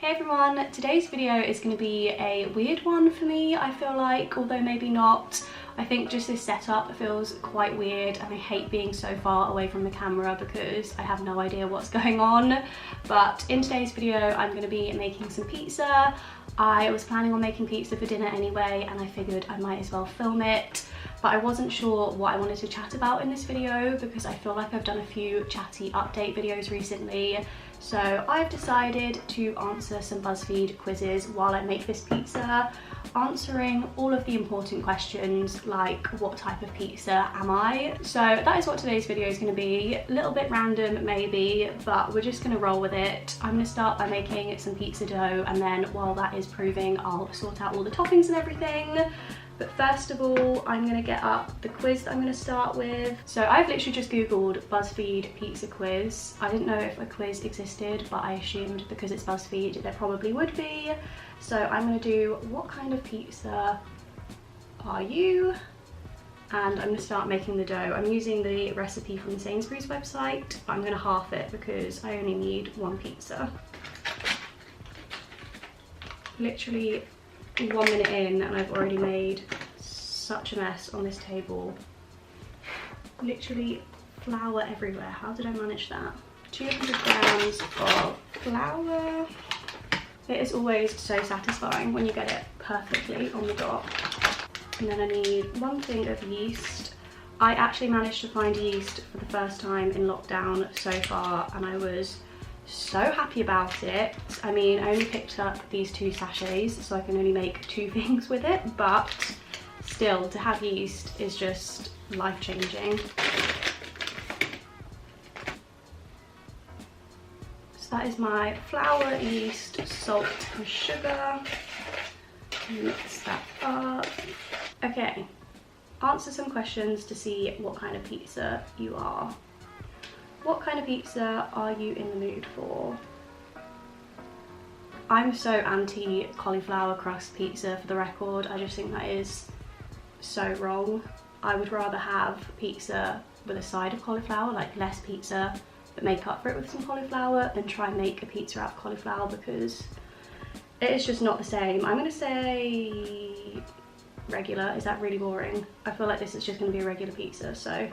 Hey everyone, today's video is going to be a weird one for me, I feel like, although maybe not. I think just this setup feels quite weird and I hate being so far away from the camera because I have no idea what's going on. But in today's video I'm going to be making some pizza. I was planning on making pizza for dinner anyway and I figured I might as well film it. But I wasn't sure what I wanted to chat about in this video because I feel like I've done a few chatty update videos recently. So I've decided to answer some Buzzfeed quizzes while I make this pizza, answering all of the important questions like what type of pizza am I? So that is what today's video is going to be. A little bit random maybe, but we're just going to roll with it. I'm going to start by making some pizza dough and then while that is proving I'll sort out all the toppings and everything. But first of all, I'm going to get up the quiz that I'm going to start with. So I've literally just googled BuzzFeed pizza quiz. I didn't know if a quiz existed, but I assumed because it's BuzzFeed there probably would be. So I'm going to do what kind of pizza are you? And I'm going to start making the dough. I'm using the recipe from the Sainsbury's website, but I'm going to half it because I only need one pizza. Literally 1 minute in and I've already made such a mess on this table. Literally flour everywhere. How did I manage that? 200 grams of flour. It is always so satisfying when you get it perfectly on the dot. And then I need 1 thing of yeast. I actually managed to find yeast for the first time in lockdown so far and I was so happy about it. I mean, I only picked up these 2 sachets so I can only make 2 things with it, but still to have yeast is just life-changing. So that is my flour, yeast, salt and sugar. Mix that up. Okay, answer some questions to see what kind of pizza you are. What kind of pizza are you in the mood for? I'm so anti cauliflower crust pizza, for the record. I just think that is so wrong. I would rather have pizza with a side of cauliflower, like less pizza, but make up for it with some cauliflower than try and make a pizza out of cauliflower because it is just not the same. I'm gonna say regular. Is that really boring? I feel like this is just gonna be a regular pizza, so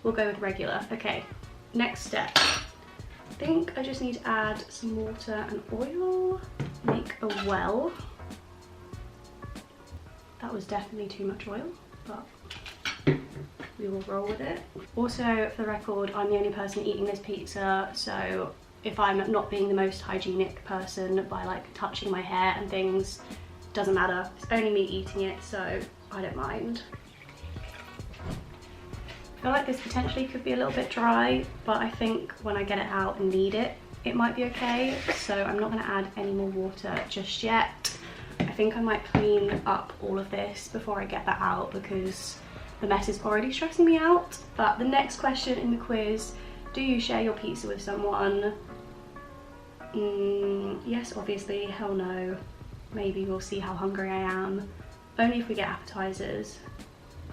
we'll go with regular. Okay. Next step, I think I just need to add some water and oil, make a well. That was definitely too much oil, but we will roll with it. Also, for the record, I'm the only person eating this pizza, so if I'm not being the most hygienic person by like touching my hair and things, doesn't matter. It's only me eating it, so I don't mind. I feel like this potentially could be a little bit dry, but I think when I get it out and knead it, it might be okay. So I'm not going to add any more water just yet. I think I might clean up all of this before I get that out because the mess is already stressing me out. But the next question in the quiz, do you share your pizza with someone? Yes, obviously, hell no. Maybe we'll see how hungry I am. Only if we get appetizers.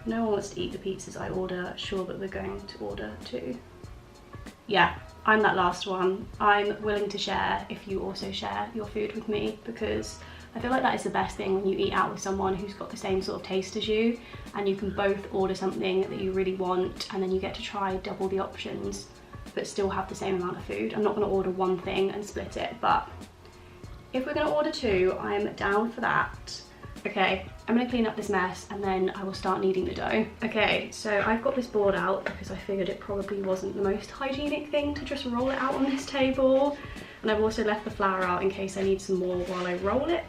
No one wants to eat the pizzas I order, sure, but we're going to order 2. Yeah, I'm that last one. I'm willing to share if you also share your food with me because I feel like that is the best thing when you eat out with someone who's got the same sort of taste as you and you can both order something that you really want and then you get to try double the options but still have the same amount of food. I'm not going to order 1 thing and split it, but if we're going to order 2, I'm down for that. Okay, I'm going to clean up this mess and then I will start kneading the dough. Okay, so I've got this board out because I figured it probably wasn't the most hygienic thing to just roll it out on this table. And I've also left the flour out in case I need some more while I roll it.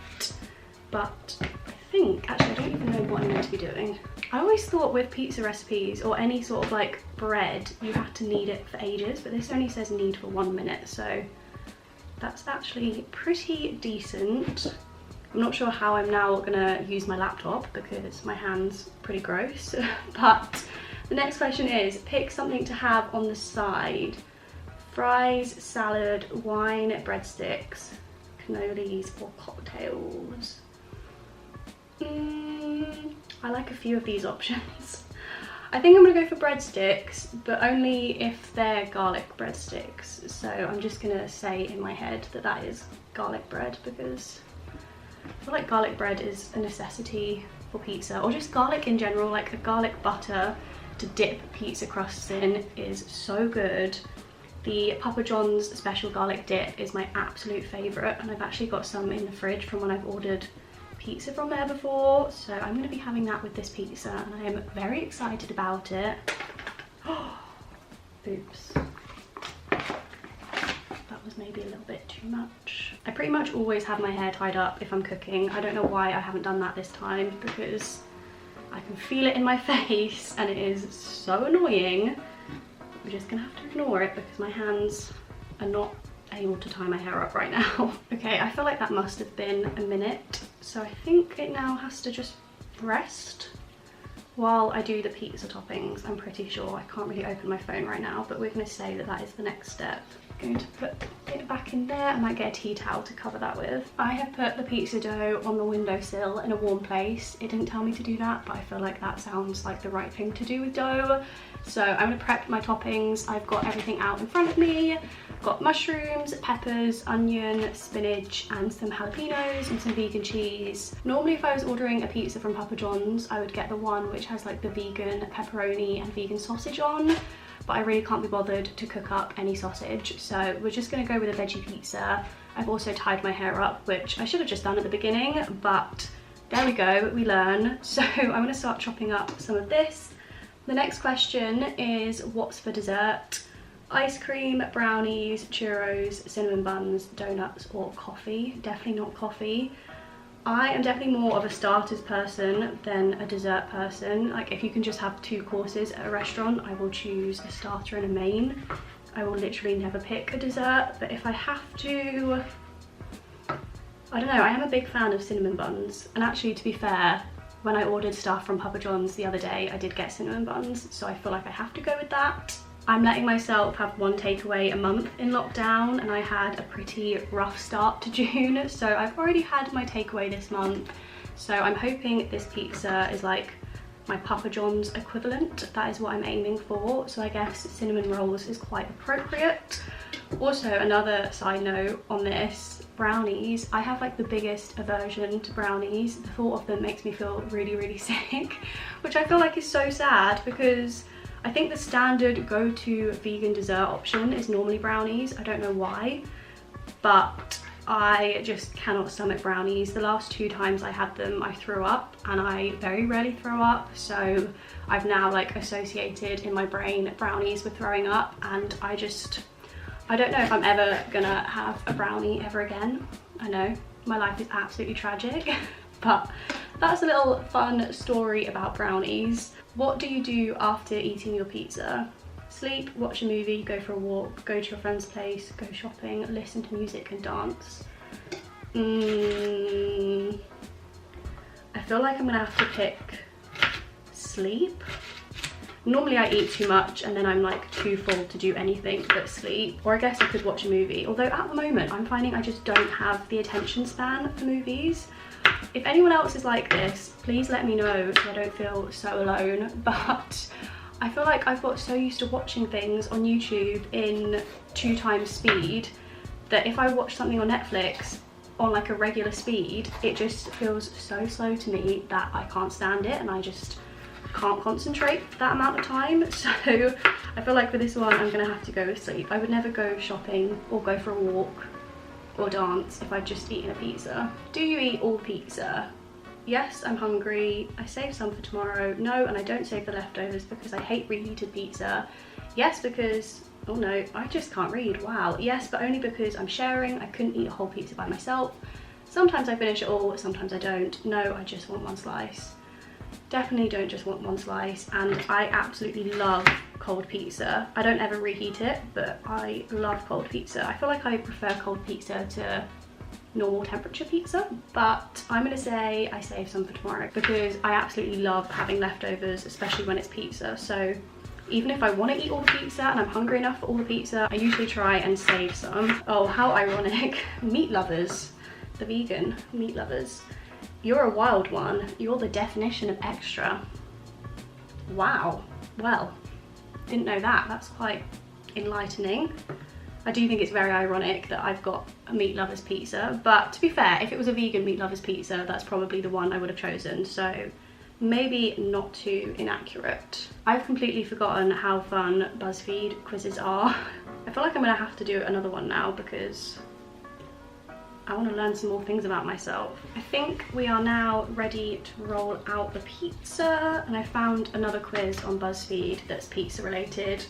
But I think, actually I don't even know what I'm meant to be doing. I always thought with pizza recipes or any sort of like bread, you have to knead it for ages, but this only says knead for 1 minute, so that's actually pretty decent. I'm not sure how I'm now gonna use my laptop because my hand's pretty gross. But the next question is, pick something to have on the side. Fries, salad, wine, breadsticks, cannolis or cocktails. I like a few of these options. I think I'm gonna go for breadsticks, but only if they're garlic breadsticks. So I'm just gonna say in my head that that is garlic bread, because I feel like garlic bread is a necessity for pizza, or just garlic in general. Like a garlic butter to dip pizza crusts in is so good. The Papa John's special garlic dip is my absolute favourite, and I've actually got some in the fridge from when I've ordered pizza from there before, so I'm going to be having that with this pizza, and I am very excited about it. Oops. That was maybe a little bit too much. I pretty much always have my hair tied up if I'm cooking. I don't know why I haven't done that this time, because I can feel it in my face and it is so annoying. I'm just gonna have to ignore it because my hands are not able to tie my hair up right now. Okay, I feel like that must have been a minute, so I think it now has to just rest while I do the pizza toppings. I'm pretty sure. I can't really open my phone right now, but we're going to say that that is the next step. I'm going to put it back in there. I might get a tea towel to cover that with. I have put the pizza dough on the windowsill in a warm place. It didn't tell me to do that, but I feel like that sounds like the right thing to do with dough. So I'm going to prep my toppings. I've got everything out in front of me. I've got mushrooms, peppers, onion, spinach, and some jalapenos and some vegan cheese. Normally if I was ordering a pizza from Papa John's, I would get the one which has like the vegan pepperoni and vegan sausage on, but I really can't be bothered to cook up any sausage, so we're just going to go with a veggie pizza. I've also tied my hair up, which I should have just done at the beginning, but there we go, we learn. So I'm going to start chopping up some of this. The next question is, what's for dessert? Ice cream, brownies, churros, cinnamon buns, donuts, or coffee? Definitely not coffee. I am definitely more of a starters person than a dessert person. Like if you can just have 2 courses at a restaurant, I will choose a starter and a main. I will literally never pick a dessert, but if I have to, I don't know, I am a big fan of cinnamon buns. And actually, to be fair, when I ordered stuff from Papa John's the other day, I did get cinnamon buns, so I feel like I have to go with that. I'm letting myself have 1 takeaway a month in lockdown, and I had a pretty rough start to June, so I've already had my takeaway this month. So I'm hoping this pizza is like my Papa John's equivalent. That is what I'm aiming for, so I guess cinnamon rolls is quite appropriate. Also, another side note on this, brownies. I have like the biggest aversion to brownies. The thought of them makes me feel really, really sick, which I feel like is so sad, because I think the standard go-to vegan dessert option is normally brownies. I don't know why, but I just cannot stomach brownies. The last 2 times I had them, I threw up, and I very rarely throw up, so I've now like associated in my brain brownies with throwing up, and I don't know if I'm ever gonna have a brownie ever again. I know, my life is absolutely tragic, but that's a little fun story about brownies. What do you do after eating your pizza? Sleep, watch a movie, go for a walk, go to your friend's place, go shopping, listen to music and dance. I feel like I'm gonna have to pick sleep. Normally I eat too much and then I'm like too full to do anything but sleep. Or I guess I could watch a movie. Although at the moment I'm finding I just don't have the attention span for movies. If anyone else is like this, please let me know so I don't feel so alone. But I feel like I've got so used to watching things on YouTube in 2 times speed that if I watch something on Netflix on like a regular speed, it just feels so slow to me that I can't stand it, and I just can't concentrate for that amount of time. So I feel like for this one I'm gonna have to go with sleep. I would never go shopping or go for a walk or dance if I'd just eaten a pizza. Do you eat all pizza? Yes, I'm hungry. I save some for tomorrow. No, and I don't save the leftovers because I hate reheated pizza. Yes, because, oh no, I just can't read, wow. Yes, but only because I'm sharing. I couldn't eat a whole pizza by myself. Sometimes I finish it all, sometimes I don't. No, I just want 1 slice. Definitely don't just want 1 slice, and I absolutely love cold pizza. I don't ever reheat it, but I love cold pizza. I feel like I prefer cold pizza to normal temperature pizza, but I'm gonna say I save some for tomorrow because I absolutely love having leftovers, especially when it's pizza. So even if I want to eat all the pizza and I'm hungry enough for all the pizza, I usually try and save some. Oh, how ironic. Meat lovers, the vegan meat lovers. You're a wild one. You're the definition of extra. Wow. Well, didn't know that. That's quite enlightening. I do think it's very ironic that I've got a meat lovers pizza, but to be fair, if it was a vegan meat lovers pizza, that's probably the one I would have chosen, so maybe not too inaccurate. I've completely forgotten how fun Buzzfeed quizzes are. I feel like I'm gonna have to do another one now because I want to learn some more things about myself. I think we are now ready to roll out the pizza, and I found another quiz on Buzzfeed that's pizza related.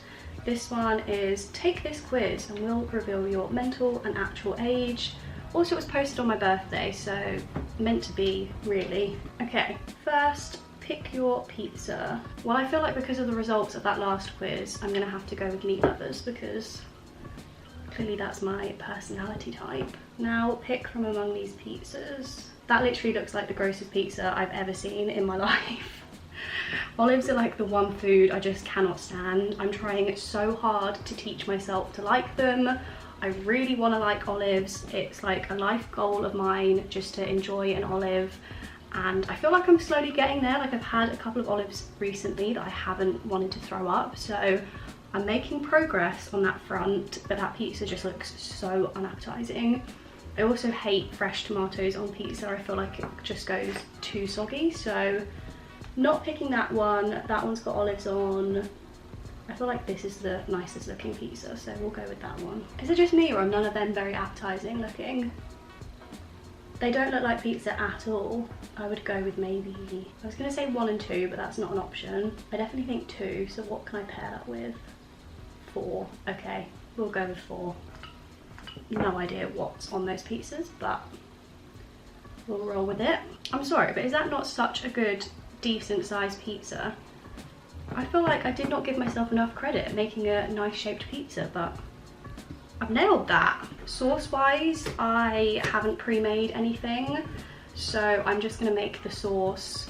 This one is take this quiz and we'll reveal your mental and actual age. Also, it was posted on my birthday, so meant to be, really. Okay, first, pick your pizza. Well, I feel like because of the results of that last quiz, I'm gonna have to go with meat lovers because clearly that's my personality type. Now, pick from among these pizzas. That literally looks like the grossest pizza I've ever seen in my life. Olives are like the one food I just cannot stand. I'm trying so hard to teach myself to like them. I really want to like olives. It's like a life goal of mine just to enjoy an olive, and I feel like I'm slowly getting there. Like, I've had a couple of olives recently that I haven't wanted to throw up, so I'm making progress on that front, but that pizza just looks so unappetizing. I also hate fresh tomatoes on pizza. I feel like it just goes too soggy, so not picking that one. That one's got olives on. I feel like this is the nicest looking pizza, so we'll go with that one. Is it just me, or are none of them very appetizing looking? They don't look like pizza at all. I would go with maybe, I was gonna say 1 and 2, but that's not an option. I definitely think 2, so what can I pair that with? 4, okay, we'll go with 4. No idea what's on those pizzas, but we'll roll with it. I'm sorry, but is that not such a good, decent sized pizza? I feel like I did not give myself enough credit making a nice shaped pizza, but I've nailed that. Sauce wise, I haven't pre-made anything, so I'm just gonna make the sauce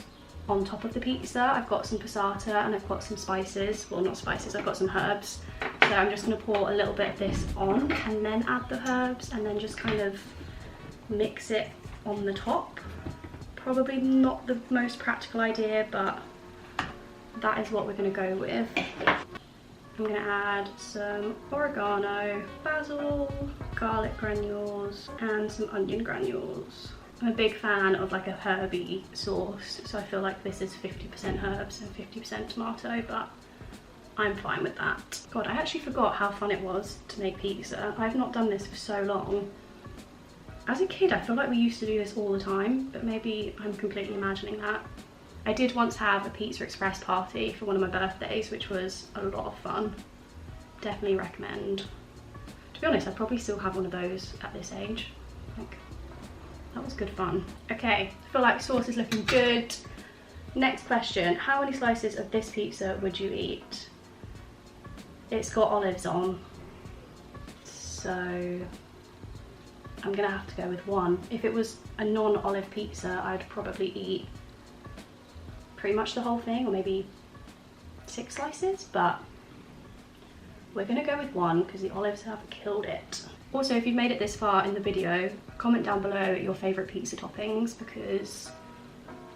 on top of the pizza. I've got some passata and I've got some spices. Well, not spices, I've got some herbs. So I'm just gonna pour a little bit of this on and then add the herbs and then just kind of mix it on the top. Probably not the most practical idea, but that is what we're gonna go with. I'm gonna add some oregano, basil, garlic granules, and some onion granules. I'm a big fan of like a herby sauce, so I feel like this is 50% herbs and 50% tomato, but I'm fine with that. God, I actually forgot how fun it was to make pizza. I've not done this for so long. As a kid, I feel like we used to do this all the time, but maybe I'm completely imagining that. I did once have a Pizza Express party for one of my birthdays, which was a lot of fun. Definitely recommend. To be honest, I probably still have one of those at this age. Like, that was good fun. Okay, I feel like sauce is looking good. Next question, how many slices of this pizza would you eat? It's got olives on, so I'm gonna have to go with 1. If it was a non-olive pizza, I'd probably eat pretty much the whole thing, or maybe 6 slices, but we're gonna go with 1 because the olives have killed it. Also, if you've made it this far in the video, comment down below your favorite pizza toppings because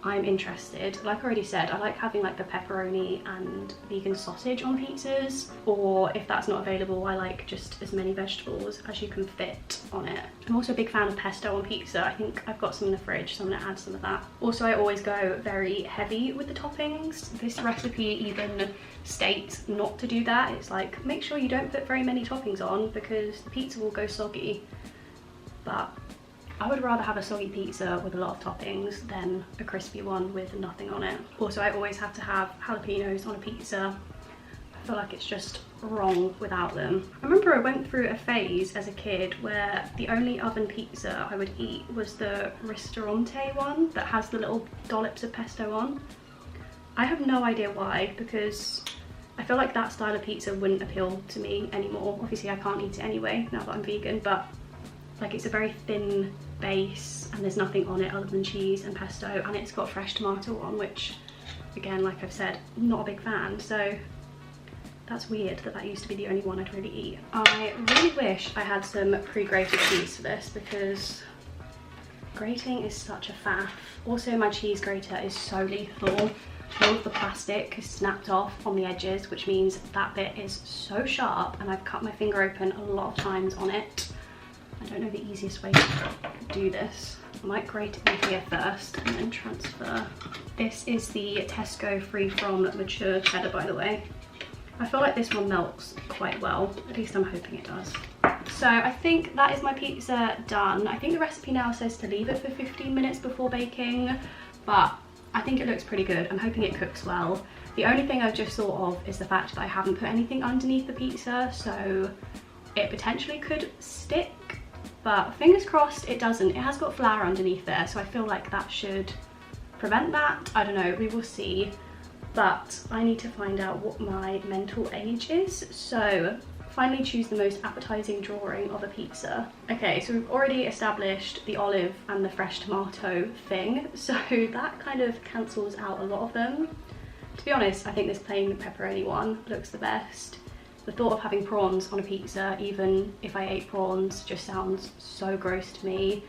I'm interested. Like I already said, I like having like the pepperoni and vegan sausage on pizzas, or if that's not available, I like just as many vegetables as you can fit on it. I'm also a big fan of pesto on pizza. I think I've got some in the fridge, so I'm gonna add some of that. Also, I always go very heavy with the toppings. This recipe even states not to do that. It's like, make sure you don't put very many toppings on because the pizza will go soggy. But I would rather have a soggy pizza with a lot of toppings than a crispy one with nothing on it. Also, I always have to have jalapenos on a pizza. I feel like it's just wrong without them. I remember I went through a phase as a kid where the only oven pizza I would eat was the ristorante one that has the little dollops of pesto on. I have no idea why, because I feel like that style of pizza wouldn't appeal to me anymore. Obviously I can't eat it anyway now that I'm vegan, but like, it's a very thin base and there's nothing on it other than cheese and pesto, and it's got fresh tomato on, which again, like I've said, not a big fan. So that's weird that that used to be the only one I'd really eat. I really wish I had some pre-grated cheese for this because grating is such a faff. Also, my cheese grater is so lethal. all of the plastic has snapped off on the edges, which means that bit is so sharp, and I've cut my finger open a lot of times on it. I don't know the easiest way to do this. I might grate it in here first and then transfer. This is the Tesco free from mature cheddar, by the way. I feel like this one melts quite well, at least I'm hoping it does. So I think that is my pizza done. I think the recipe now says to leave it for 15 minutes before baking, but I think it looks pretty good. I'm hoping it cooks well. The only thing I've just thought of is the fact that I haven't put anything underneath the pizza, so it potentially could stick, but fingers crossed it doesn't. It has got flour underneath there, so I feel like that should prevent that. I don't know, we will see. But I need to find out what my mental age is, so finally choose the most appetizing drawing of a pizza. Okay, so we've already established the olive and the fresh tomato thing, so that kind of cancels out a lot of them. To be honest, I think this plain pepperoni one looks the best. The thought of having prawns on a pizza, even if I ate prawns, just sounds so gross to me.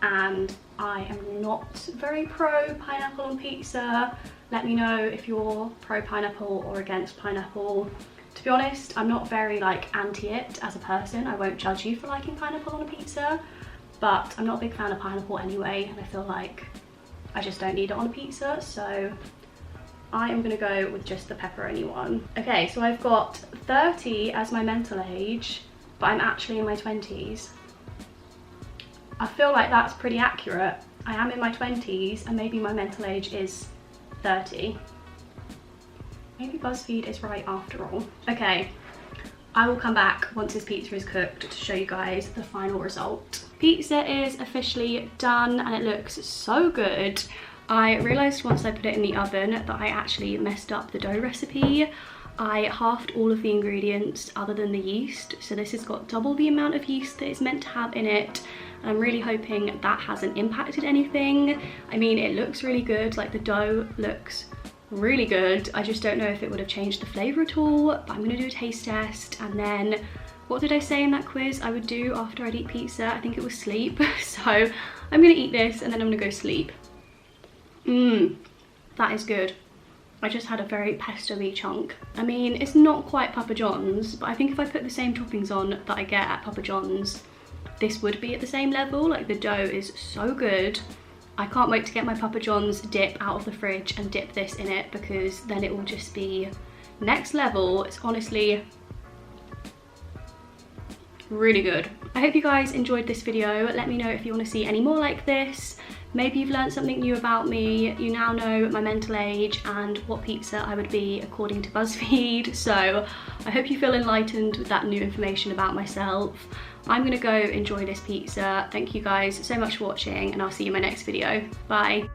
And I am not very pro pineapple on pizza. Let me know if you're pro pineapple or against pineapple. To be honest, I'm not very like anti it as a person. I won't judge you for liking pineapple on a pizza, but I'm not a big fan of pineapple anyway, and I feel like I just don't need it on a pizza, so I am gonna go with just the pepperoni one. Okay, so I've got 30 as my mental age, but I'm actually in my 20s. I feel like that's pretty accurate. I am in my 20s and maybe my mental age is 30. Maybe Buzzfeed is right after all. Okay, I will come back once this pizza is cooked to show you guys the final result. Pizza is officially done and it looks so good. I realised once I put it in the oven that I actually messed up the dough recipe. I halved all of the ingredients other than the yeast, so this has got double the amount of yeast that it's meant to have in it. I'm really hoping that hasn't impacted anything. I mean, it looks really good, like the dough looks really good. I just don't know if it would have changed the flavour at all, but I'm gonna do a taste test, and then what did I say in that quiz I would do after I'd eat pizza? I think it was sleep. So I'm gonna eat this and then I'm gonna go sleep. That is good. I just had a very pesto-y chunk. I mean, it's not quite Papa John's, but I think if I put the same toppings on that I get at Papa John's, this would be at the same level. Like, the dough is so good. I can't wait to get my Papa John's dip out of the fridge and dip this in it, because then it will just be next level. It's honestly really good. I hope you guys enjoyed this video. Let me know if you want to see any more like this. Maybe you've learned something new about me. You now know my mental age and what pizza I would be according to Buzzfeed. So I hope you feel enlightened with that new information about myself. I'm gonna go enjoy this pizza. Thank you guys so much for watching, and I'll see you in my next video. Bye.